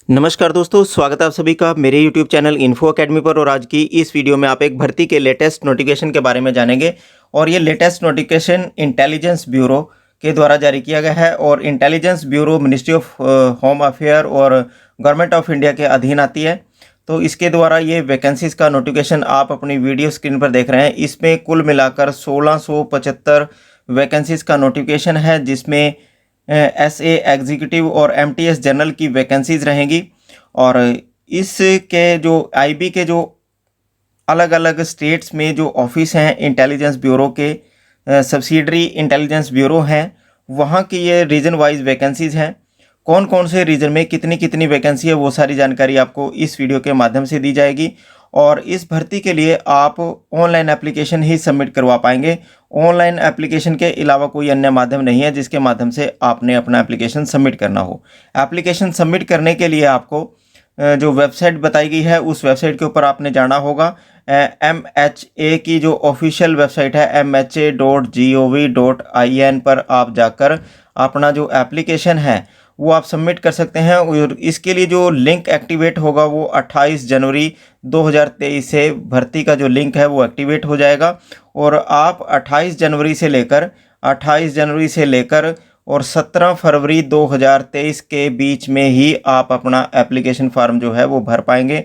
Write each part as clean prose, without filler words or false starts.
नमस्कार दोस्तों, स्वागत है आप सभी का मेरे YouTube चैनल इन्फो अकेडमी पर। और आज की इस वीडियो में आप एक भर्ती के लेटेस्ट नोटिफिकेशन के बारे में जानेंगे। और ये लेटेस्ट नोटिफिकेशन इंटेलिजेंस ब्यूरो के द्वारा जारी किया गया है। और intelligence bureau ministry of home affair और गवर्नमेंट ऑफ इंडिया के अधीन आती है। तो इसके द्वारा ये वैकेंसीज़ का नोटिफिकेशन आप अपनी वीडियो स्क्रीन पर देख रहे हैं। इसमें कुल मिलाकर 1675 वैकेंसीज़ का नोटिफिकेशन है, जिसमें SA एग्जीक्यूटिव और MTS जनरल की वैकेंसीज़ रहेंगी। और इसके जो IB के जो अलग अलग स्टेट्स में जो ऑफिस हैं इंटेलिजेंस ब्यूरो के, सब्सिडरी इंटेलिजेंस ब्यूरो हैं, वहाँ की ये रीजन वाइज वैकेंसीज़ हैं। कौन कौन से रीजन में कितनी कितनी वैकेंसी है, वो सारी जानकारी आपको इस वीडियो के माध्यम से दी जाएगी। और इस भर्ती के लिए आप ऑनलाइन एप्लीकेशन ही सबमिट करवा पाएंगे। ऑनलाइन एप्लीकेशन के अलावा कोई अन्य माध्यम नहीं है जिसके माध्यम से आपने अपना एप्लीकेशन सबमिट करना हो। एप्लीकेशन सबमिट करने के लिए आपको जो वेबसाइट बताई गई है, उस वेबसाइट के ऊपर आपने जाना होगा। MHA की जो ऑफिशियल वेबसाइट है MHA.gov.in पर आप जाकर अपना जो एप्लीकेशन है वो आप सबमिट कर सकते हैं। और इसके लिए जो लिंक एक्टिवेट होगा वो 28 जनवरी 2023 से भर्ती का जो लिंक है वो एक्टिवेट हो जाएगा। और आप 28 जनवरी से लेकर और 17 फरवरी 2023 के बीच में ही आप अपना एप्लीकेशन फॉर्म जो है वो भर पाएंगे।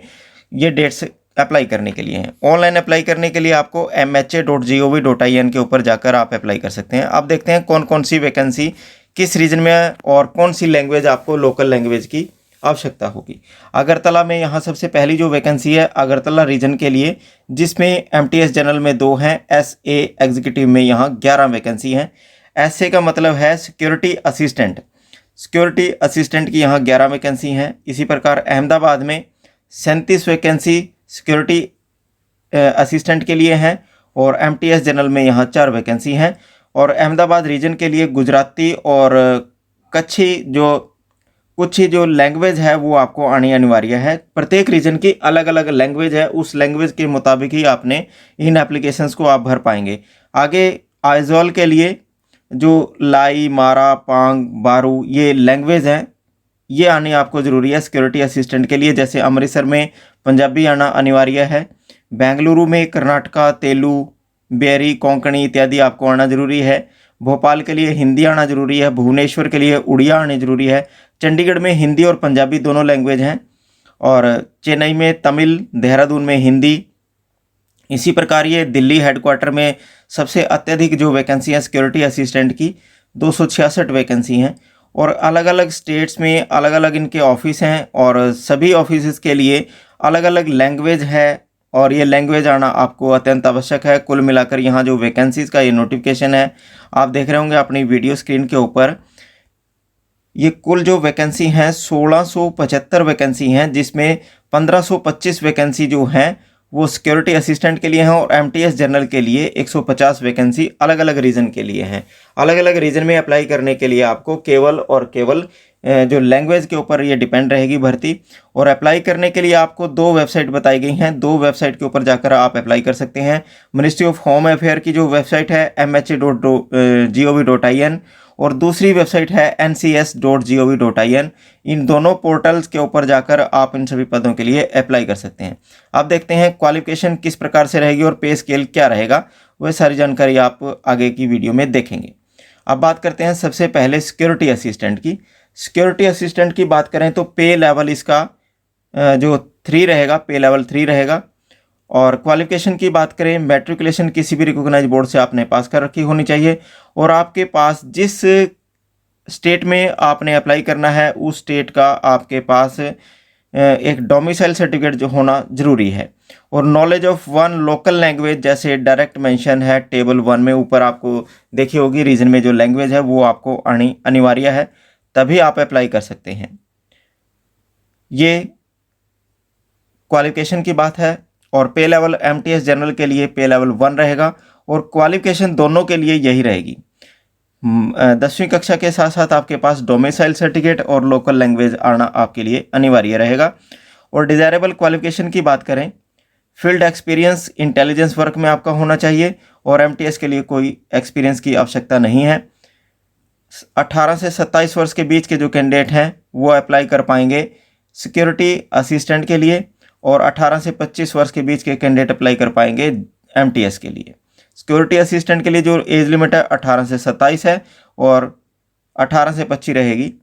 ये डेट्स अप्लाई करने के लिए हैं। ऑनलाइन अप्लाई करने के लिए आपको MHA.gov.in के ऊपर जाकर आप अप्लाई कर सकते हैं। अब देखते हैं कौन कौन सी वैकेंसी किस रीजन में है और कौन सी लैंग्वेज आपको लोकल लैंग्वेज की आवश्यकता होगी। अगरतला में यहाँ सबसे पहली जो वैकेंसी है अगरतला रीजन के लिए, जिसमें MTS जनरल में 2 हैं, SA एग्जीक्यूटिव में यहाँ 11 वैकेंसी हैं। SA का मतलब है सिक्योरिटी असिस्टेंट की यहाँ 11 वैकेंसी हैं। इसी प्रकार अहमदाबाद में 37 वैकेंसी सिक्योरिटी असिस्टेंट के लिए हैं। और MTS जनरल में यहाँ 4 वैकेंसी हैं। और अहमदाबाद रीजन के लिए गुजराती और कुछ ही जो लैंग्वेज है वो आपको आनी अनिवार्य है। प्रत्येक रीजन की अलग अलग लैंग्वेज है, उस लैंग्वेज के मुताबिक ही आपने इन एप्लीकेशंस को आप भर पाएंगे। आगे आइजॉल के लिए जो लाई, मारा, पांग, बारू ये लैंग्वेज हैं, ये आनी आपको ज़रूरी है सिक्योरिटी असिस्टेंट के लिए। जैसे अमृतसर में पंजाबी आना अनिवार्य है, बेंगलुरु में कर्नाटका, तेलुगु, बेरी, कोंकणी इत्यादि आपको आना जरूरी है। भोपाल के लिए हिंदी आना जरूरी है। भुवनेश्वर के लिए उड़िया आनी जरूरी है। चंडीगढ़ में हिंदी और पंजाबी दोनों लैंग्वेज हैं। और चेन्नई में तमिल, देहरादून में हिंदी। इसी प्रकार ये दिल्ली हेडक्वार्टर में सबसे अत्यधिक जो वैकेंसी है सिक्योरिटी असिस्टेंट की 266 वैकेंसी हैं। और अलग अलग स्टेट्स में अलग अलग इनके ऑफिस हैं और सभी ऑफिस के लिए अलग अलग लैंग्वेज है। और ये लैंग्वेज आना आपको अत्यंत आवश्यक है। कुल मिलाकर यहाँ जो वैकेंसीज़ का ये नोटिफिकेशन है आप देख रहे होंगे अपनी वीडियो स्क्रीन के ऊपर, ये कुल जो वैकेंसी हैं 1675 वैकेंसी हैं, जिसमें 1525 वैकेंसी जो हैं वो सिक्योरिटी असिस्टेंट के लिए हैं। और MTS जनरल के लिए 150 वैकेंसी अलग अलग रीजन के लिए हैं। अलग अलग रीजन में अप्लाई करने के लिए आपको केवल जो लैंग्वेज के ऊपर ये डिपेंड रहेगी भर्ती। और अप्लाई करने के लिए आपको 2 वेबसाइट बताई गई हैं। 2 वेबसाइट के ऊपर जाकर आप अप्लाई कर सकते हैं। मिनिस्ट्री ऑफ होम अफेयर की जो वेबसाइट है MHA.gov.in और दूसरी वेबसाइट है NCS.gov.in। इन दोनों पोर्टल्स के ऊपर जाकर आप इन सभी पदों के लिए अप्लाई कर सकते हैं। अब देखते हैं क्वालिफिकेशन किस प्रकार से रहेगी और पे स्केल क्या रहेगा, वह सारी जानकारी आप आगे की वीडियो में देखेंगे। अब बात करते हैं सबसे पहले सिक्योरिटी असिस्टेंट की। सिक्योरिटी असिस्टेंट की बात करें तो पे लेवल इसका जो 3 रहेगा, पे लेवल 3 रहेगा। और क्वालिफिकेशन की बात करें, मैट्रिकुलेशन किसी भी रिकॉग्नाइज बोर्ड से आपने पास कर रखी होनी चाहिए। और आपके पास जिस स्टेट में आपने अप्लाई करना है उस स्टेट का आपके पास एक डोमिसाइल सर्टिफिकेट जो होना ज़रूरी है। और नॉलेज ऑफ 1 लोकल लैंग्वेज, जैसे डायरेक्ट मेंशन है टेबल 1 में ऊपर आपको देखी होगी, रीजन में जो लैंग्वेज है वो आपको आनी अनिवार्य है, तभी आप अप्लाई कर सकते हैं। ये क्वालिफिकेशन की बात है। और पे लेवल MTS जनरल के लिए पे लेवल 1 रहेगा और क्वालिफिकेशन दोनों के लिए यही रहेगी। 10वीं कक्षा के साथ साथ आपके पास डोमिसाइल सर्टिफिकेट और लोकल लैंग्वेज आना आपके लिए अनिवार्य रहेगा। और डिज़ायरेबल क्वालिफिकेशन की बात करें, फील्ड एक्सपीरियंस इंटेलिजेंस वर्क में आपका होना चाहिए। और MTS के लिए कोई एक्सपीरियंस की आवश्यकता नहीं है। 18 से 27 वर्ष के बीच के जो कैंडिडेट हैं वो अप्लाई कर पाएंगे सिक्योरिटी असिस्टेंट के लिए, और 18 से 25 वर्ष के बीच के कैंडिडेट अप्लाई कर पाएंगे एमटीएस के लिए। सिक्योरिटी असिस्टेंट के लिए जो एज लिमिट है 18 से 27 है और 18 से 25 रहेगी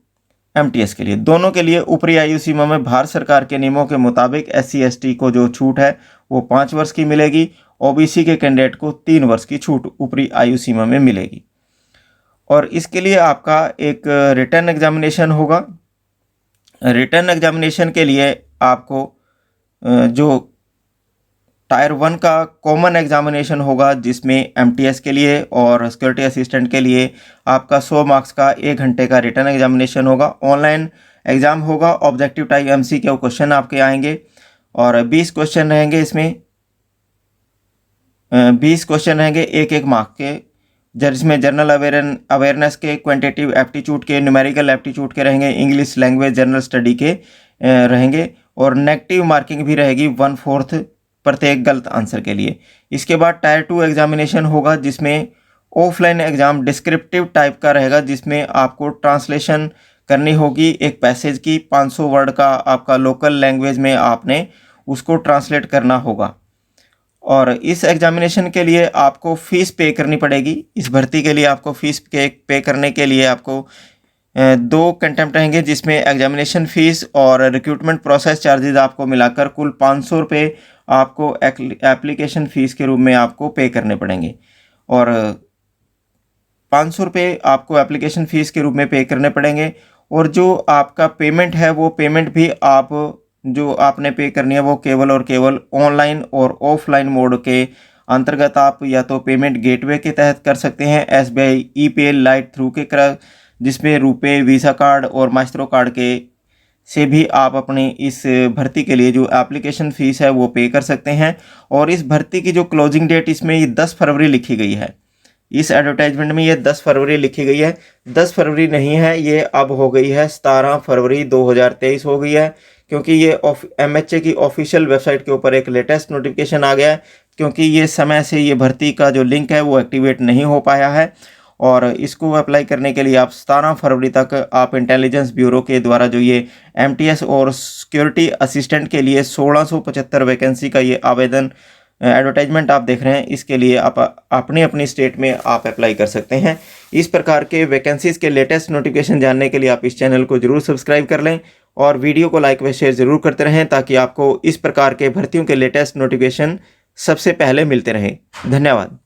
एमटीएस के लिए। दोनों के लिए ऊपरी आयु सीमा में भारत सरकार के नियमों के मुताबिक SC/ST को जो छूट है वो 5 वर्ष की मिलेगी। ओबीसी के कैंडिडेट को 3 वर्ष की छूट ऊपरी आयु सीमा में मिलेगी। और इसके लिए आपका एक रिटर्न एग्जामिनेशन होगा। रिटर्न एग्जामिनेशन के लिए आपको जो टायर 1 का कॉमन एग्जामिनेशन होगा, जिसमें एमटीएस के लिए और सिक्योरिटी असिस्टेंट के लिए आपका 100 मार्क्स का 1 घंटे का रिटर्न एग्जामिनेशन होगा। ऑनलाइन एग्ज़ाम होगा। ऑब्जेक्टिव टाइप MCQ क्वेश्चन आपके आएंगे और 20 क्वेश्चन रहेंगे। इसमें 20 क्वेश्चन रहेंगे 1-1 मार्क के, जिसमें जनरल अवेयरनेस के, क्वांटिटेटिव एप्टीट्यूड के, न्यूमेरिकल एप्टीट्यूड के रहेंगे, इंग्लिश लैंग्वेज जनरल स्टडी के रहेंगे, और नेगेटिव मार्किंग भी रहेगी 1/4 प्रत्येक गलत आंसर के लिए। इसके बाद टायर 2 एग्जामिनेशन होगा, जिसमें ऑफलाइन एग्जाम डिस्क्रिप्टिव टाइप का रहेगा, जिसमें आपको ट्रांसलेशन करनी होगी एक पैसेज की। 500 वर्ड का आपका लोकल लैंग्वेज में आपने उसको ट्रांसलेट करना होगा। और इस एग्जामिनेशन के लिए आपको फ़ीस पे करनी पड़ेगी। इस भर्ती के लिए आपको फ़ीस पे करने के लिए आपको 2 कंटेम्प्ट रहेंगे, जिसमें एग्जामिनेशन फ़ीस और रिक्रूटमेंट प्रोसेस चार्जेस आपको मिलाकर कुल 500 रुपये आपको एप्लीकेशन फ़ीस के रूप में आपको पे करने पड़ेंगे। और 500 रुपये आपको एप्लीकेशन फ़ीस के रूप में पे करने पड़ेंगे। और जो आपका पेमेंट है वो पेमेंट भी आप जो आपने पे करनी है वो केवल और केवल ऑनलाइन और ऑफलाइन मोड के अंतर्गत आप या तो पेमेंट गेटवे के तहत कर सकते हैं, SBI ई-पे लाइट थ्रू के जिसमें रुपए, वीज़ा कार्ड और मास्टरो कार्ड के से भी आप अपनी इस भर्ती के लिए जो एप्लीकेशन फ़ीस है वो पे कर सकते हैं। और इस भर्ती की जो क्लोजिंग डेट इसमें ये 10 फरवरी लिखी गई है। इस एडवर्टाइजमेंट में ये 10 फरवरी लिखी गई है। 10 फरवरी नहीं है, ये अब हो गई है 17 फरवरी 2023 हो गई है, क्योंकि ये MHA की ऑफिशियल वेबसाइट के ऊपर एक लेटेस्ट नोटिफिकेशन आ गया है। क्योंकि ये समय से ये भर्ती का जो लिंक है वो एक्टिवेट नहीं हो पाया है, और इसको अप्लाई करने के लिए आप 17 फरवरी तक आप इंटेलिजेंस ब्यूरो के द्वारा जो ये MTS और सिक्योरिटी असिस्टेंट के लिए 1675 वैकेंसी का ये आवेदन एडवर्टाइजमेंट आप देख रहे हैं, इसके लिए आप अपनी अपनी स्टेट में आप अप्लाई कर सकते हैं। इस प्रकार के वैकेंसीज़ के लेटेस्ट नोटिफिकेशन जानने के लिए आप इस चैनल को जरूर सब्सक्राइब कर लें और वीडियो को लाइक व शेयर ज़रूर करते रहें, ताकि आपको इस प्रकार के भर्तियों के लेटेस्ट नोटिफिकेशन सबसे पहले मिलते रहें। धन्यवाद।